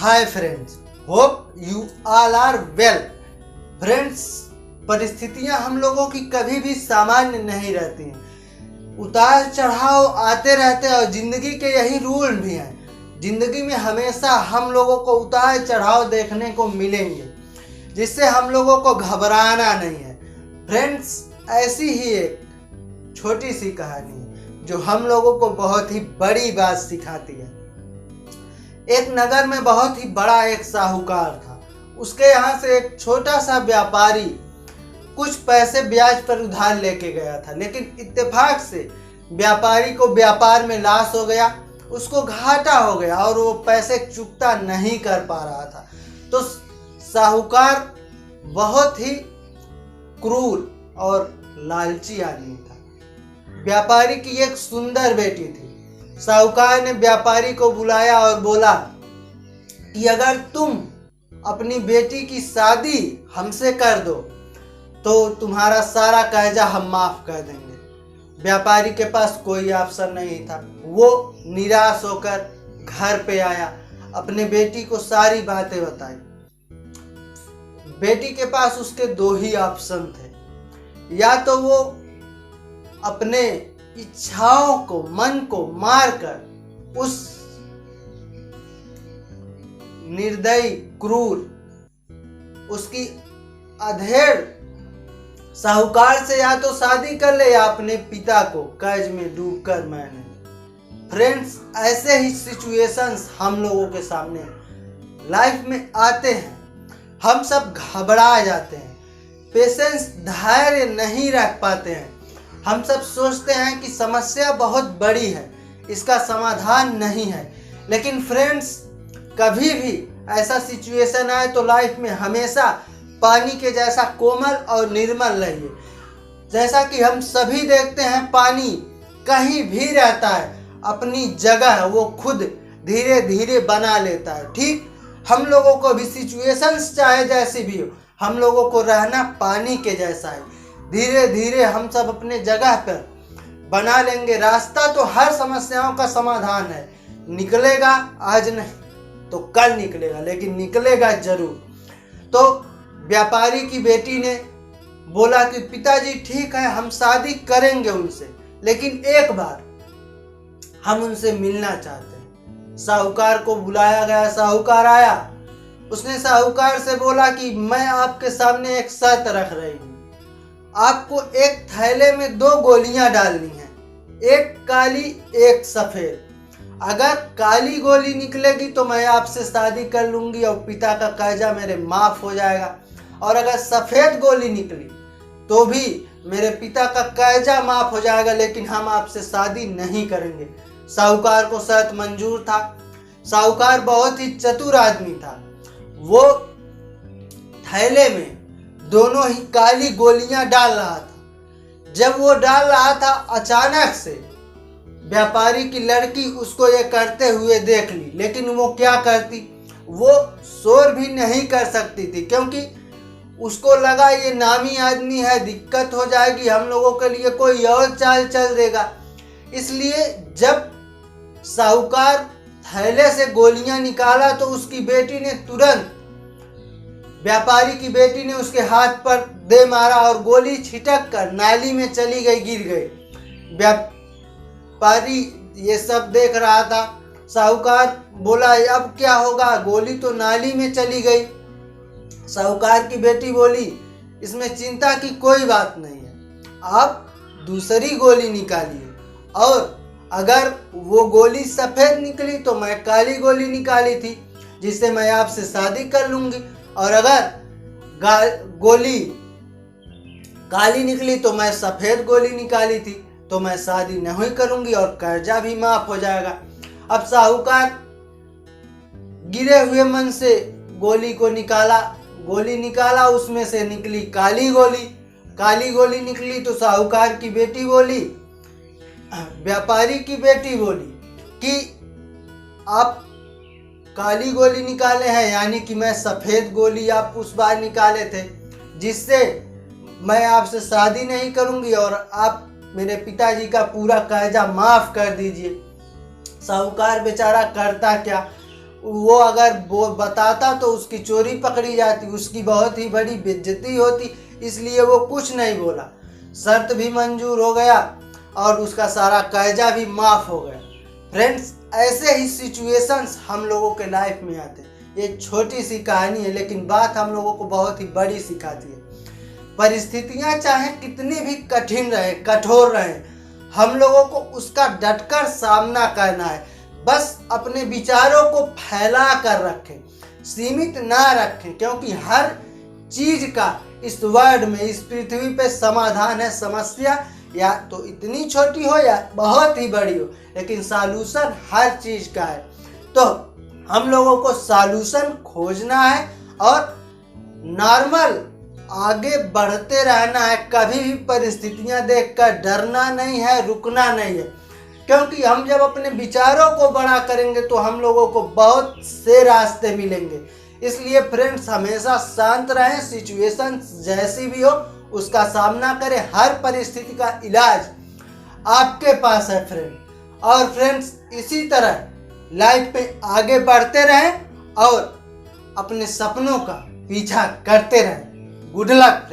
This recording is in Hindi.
Hi friends, hope you all are well. Friends, परिस्थितियां हम लोगों की कभी भी सामान्य नहीं रहती हैं। उतार चढ़ाव आते रहते हैं और जिंदगी के यही रूल भी हैं। जिंदगी में हमेशा हम लोगों को उतार चढ़ाव देखने को मिलेंगे, जिससे हम लोगों को घबराना नहीं है। फ्रेंड्स, ऐसी ही एक छोटी सी कहानी है जो हम लोगों को बहुत ही बड़ी बात सिखाती है। एक नगर में बहुत ही बड़ा एक साहूकार था। उसके यहाँ से एक छोटा सा व्यापारी कुछ पैसे ब्याज पर उधार लेके गया था, लेकिन इत्तेफाक से व्यापारी को व्यापार में लॉस हो गया, उसको घाटा हो गया और वो पैसे चुकता नहीं कर पा रहा था। तो साहूकार बहुत ही क्रूर और लालची आदमी था। व्यापारी की एक सुंदर बेटी थी। साहूकार ने व्यापारी को बुलाया और बोला कि अगर तुम अपनी बेटी की शादी हमसे कर दो तो तुम्हारा सारा कर्जा हम माफ कर देंगे। व्यापारी के पास कोई ऑप्शन नहीं था। वो निराश होकर घर पे आया, अपने बेटी को सारी बातें बताई। बेटी के पास उसके दो ही ऑप्शन थे, या तो वो अपने इच्छाओं को, मन को मारकर उस निर्दयी, क्रूर, उसकी अधेड़ साहूकार से या तो शादी कर ले या अपने पिता को कर्ज में डूबकर मैंने। फ्रेंड्स, ऐसे ही सिचुएशंस हम लोगों के सामने लाइफ में आते हैं। हम सब घबरा जाते हैं, पेशेंस, धैर्य नहीं रख पाते हैं। हम सब सोचते हैं कि समस्या बहुत बड़ी है, इसका समाधान नहीं है। लेकिन फ्रेंड्स, कभी भी ऐसा सिचुएशन आए तो लाइफ में हमेशा पानी के जैसा कोमल और निर्मल रहिए। जैसा कि हम सभी देखते हैं, पानी कहीं भी रहता है, अपनी जगह वो खुद धीरे धीरे बना लेता है। ठीक हम लोगों को भी सिचुएशंस चाहे जैसी भी हो, हम लोगों को रहना पानी के जैसा है। धीरे धीरे हम सब अपने जगह पर बना लेंगे रास्ता। तो हर समस्याओं का समाधान है। निकलेगा आज नहीं तो कल निकलेगा, लेकिन निकलेगा जरूर। तो व्यापारी की बेटी ने बोला कि पिताजी ठीक है, हम शादी करेंगे उनसे, लेकिन एक बार हम उनसे मिलना चाहते हैं। साहूकार को बुलाया गया। साहूकार आया। उसने साहूकार से बोला कि मैं आपके सामने एक शर्त रख रही हूँ। आपको एक थैले में 2 गोलियां डालनी है, एक काली एक सफेद। अगर काली गोली निकलेगी तो मैं आपसे शादी कर लूंगी और पिता का कर्जा मेरे माफ हो जाएगा, और अगर सफेद गोली निकली तो भी मेरे पिता का कर्जा माफ हो जाएगा, लेकिन हम आपसे शादी नहीं करेंगे। साहूकार को शर्त मंजूर था। साहूकार बहुत ही चतुर आदमी था। वो थैले में दोनों ही काली गोलियां डाल रहा था। जब वो डाल रहा था, अचानक से व्यापारी की लड़की उसको ये करते हुए देख ली, लेकिन वो क्या करती, वो शोर भी नहीं कर सकती थी, क्योंकि उसको लगा ये नामी आदमी है, दिक्कत हो जाएगी, हम लोगों के लिए कोई और चाल चल देगा। इसलिए जब साहूकार थैले से गोलियां निकाला तो उसकी बेटी ने तुरंत, व्यापारी की बेटी ने उसके हाथ पर दे मारा और गोली छिटक कर नाली में चली गई, गिर गई। व्यापारी ये सब देख रहा था। साहूकार बोला अब क्या होगा, गोली तो नाली में चली गई। साहूकार की बेटी बोली इसमें चिंता की कोई बात नहीं है, आप दूसरी गोली निकालिए, और अगर वो गोली सफेद निकली तो मैं काली गोली निकाली थी जिससे मैं आपसे शादी कर लूंगी, और अगर गोली काली निकली तो मैं सफेद गोली निकाली थी तो मैं शादी नहीं करूंगी और कर्जा भी माफ हो जाएगा। अब साहूकार गिरे हुए मन से गोली को निकाला। गोली निकाला, उसमें से निकली काली गोली। काली गोली निकली तो साहूकार की बेटी बोली, व्यापारी की बेटी बोली कि आप काली गोली निकाले हैं, यानी कि मैं सफेद गोली आप उस बार निकाले थे, जिससे मैं आपसे शादी नहीं करूंगी और आप मेरे पिताजी का पूरा कर्जा माफ कर दीजिए। साहूकार बेचारा करता क्या, वो अगर वो बताता तो उसकी चोरी पकड़ी जाती, उसकी बहुत ही बड़ी बेइज्जती होती, इसलिए वो कुछ नहीं बोला। शर्त भी मंजूर हो गया और उसका सारा कर्जा भी माफ हो गया। फ्रेंड्स, ऐसे ही सिचुएशंस हम लोगों के लाइफ में आते हैं। ये छोटी सी कहानी है लेकिन बात हम लोगों को बहुत ही बड़ी सिखाती है। परिस्थितियां चाहे कितनी भी कठिन रहे, कठोर रहे, हम लोगों को उसका डटकर सामना करना है। बस अपने विचारों को फैला कर रखें, सीमित ना रखें, क्योंकि हर चीज का इस वर्ल्ड में, इस पृथ्वी पे समाधान है। समस्या या तो इतनी छोटी हो या बहुत ही बड़ी हो, लेकिन सॉल्यूशन हर चीज का है। तो हम लोगों को सॉल्यूशन खोजना है और नॉर्मल आगे बढ़ते रहना है। कभी भी परिस्थितियां देखकर डरना नहीं है, रुकना नहीं है, क्योंकि हम जब अपने विचारों को बड़ा करेंगे तो हम लोगों को बहुत से रास्ते मिलेंगे। इसलिए फ्रेंड्स, हमेशा शांत रहें, सिचुएशन जैसी भी हो उसका सामना करें। हर परिस्थिति का इलाज आपके पास है फ्रेंड। और फ्रेंड्स, इसी तरह लाइफ में आगे बढ़ते रहें और अपने सपनों का पीछा करते रहें। Good luck friend.